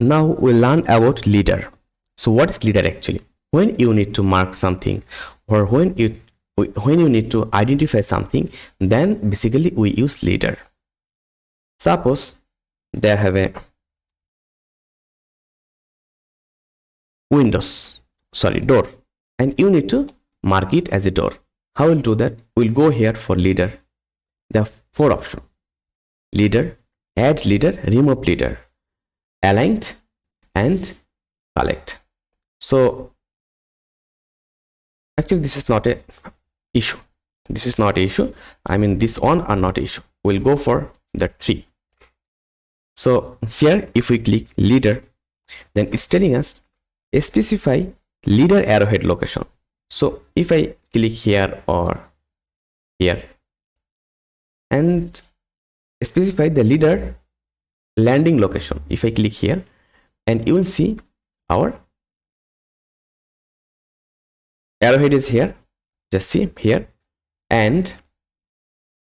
Now we'll learn about leader. So what is leader actually? When you need to mark something, or when you need to identify something, then basically we use leader. Suppose there have a door, and you need to mark it as a door. How will do that? We'll go here for leader. There are 4 options: leader, add leader, remove leader, aligned, and collect. So actually this is not a issue. I mean, this one are not issue. We'll go for the 3. So here if we click leader, then it's telling us specify leader arrowhead location. So if I click here or here and specify the leader landing location, if I click here, and you will see our arrowhead is here. Just see here, and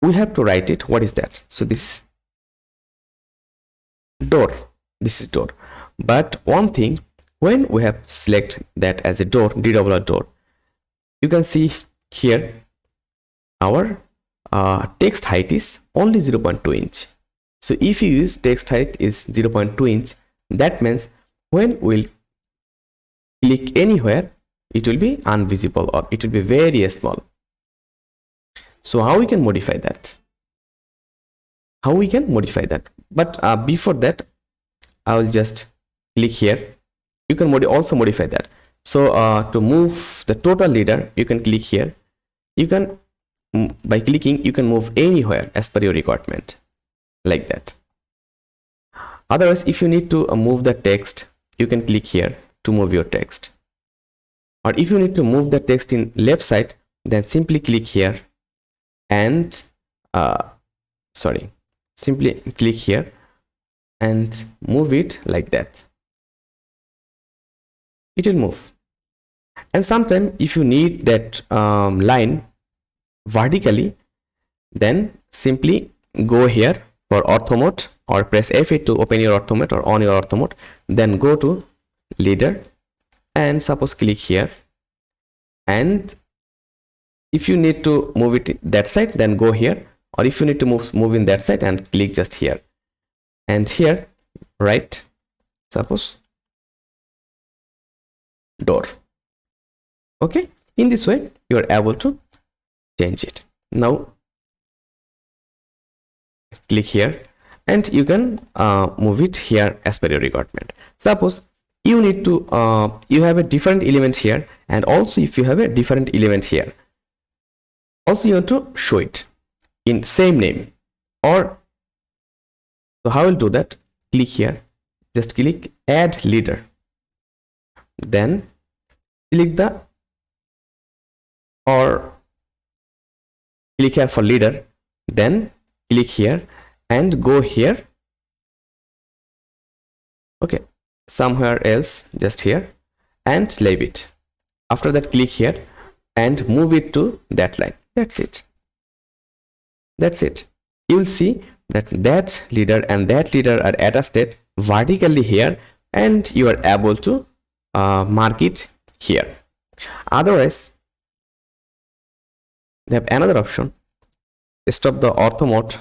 we have to write it. What is that? So this door, this is door. But one thing, when we have select that as a door, door, you can see here our text height is only 0.2 inch. So if you use text height is 0.2 inch, that means when we'll click anywhere, it will be invisible or it will be very small. So how we can modify that? But before that, I will just click here. You can also modify that. So to move the total leader, you can click here. You can, by clicking, you can move anywhere as per your requirement, like that. Otherwise, if you need to move the text, you can click here to move your text. Or if you need to move the text in left side, then simply click here and simply click here and move it like that. It will move. And sometimes if you need that line vertically, then simply go here for ortho mode or press F8 to open your ortho mode or on your ortho mode. Then go to leader and suppose click here. And if you need to move it that side, then go here. Or if you need to move in that side, and click just here. And here, right, suppose door. Okay, in this way you are able to change it. Now click here and you can move it here as per your requirement. Suppose you need to you have a different element here, and also if you have a different element here, also you want to show it in same name. Or so how will do that? Click here, just click add leader, then click the or click here for leader, then click here and go here, okay, somewhere else, just here, and leave it. After that, click here and move it to that line. That's it. You will see that leader and that leader are attached vertically here, and you are able to mark it here. Otherwise, they have another option. Stop the ortho mode.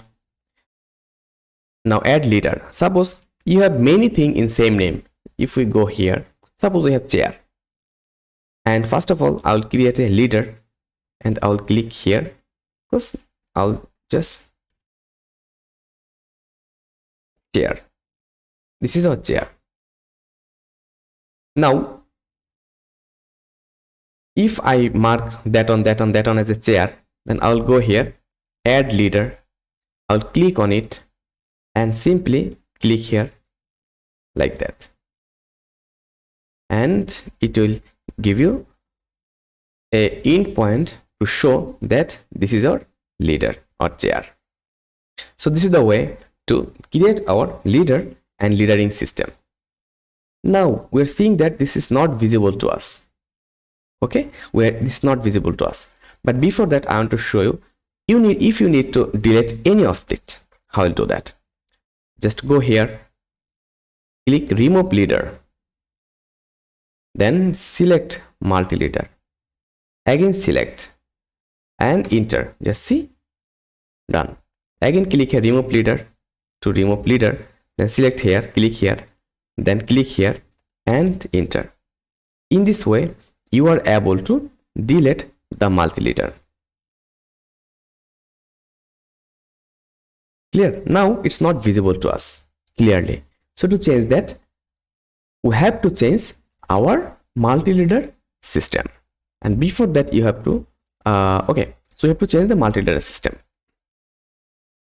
Now add leader. Suppose you have many things in same name. If we go here, suppose we have chair, and first of all I will create a leader and I will click here, because I'll just chair. This is our chair. Now if I mark that one as a chair, then I'll go here, add leader, I'll click on it and simply click here like that, and it will give you a end point to show that this is our leader or chair. So this is the way to create our leader and leadering system. Now we're seeing that this is not visible to us. Okay, this is not visible to us. But before that, I want to show you, if you need to delete any of it, how will do that? Just go here, click remove leader, then select multi-leader, again select and enter. Just see, done. Again click here remove leader to remove leader, then select here, click here, then click here and enter. In this way you are able to delete the multi-leader. Clear? Now it's not visible to us clearly. So to change that, we have to change our multi-leader system, and before that you have to so you have to change the multi-leader system.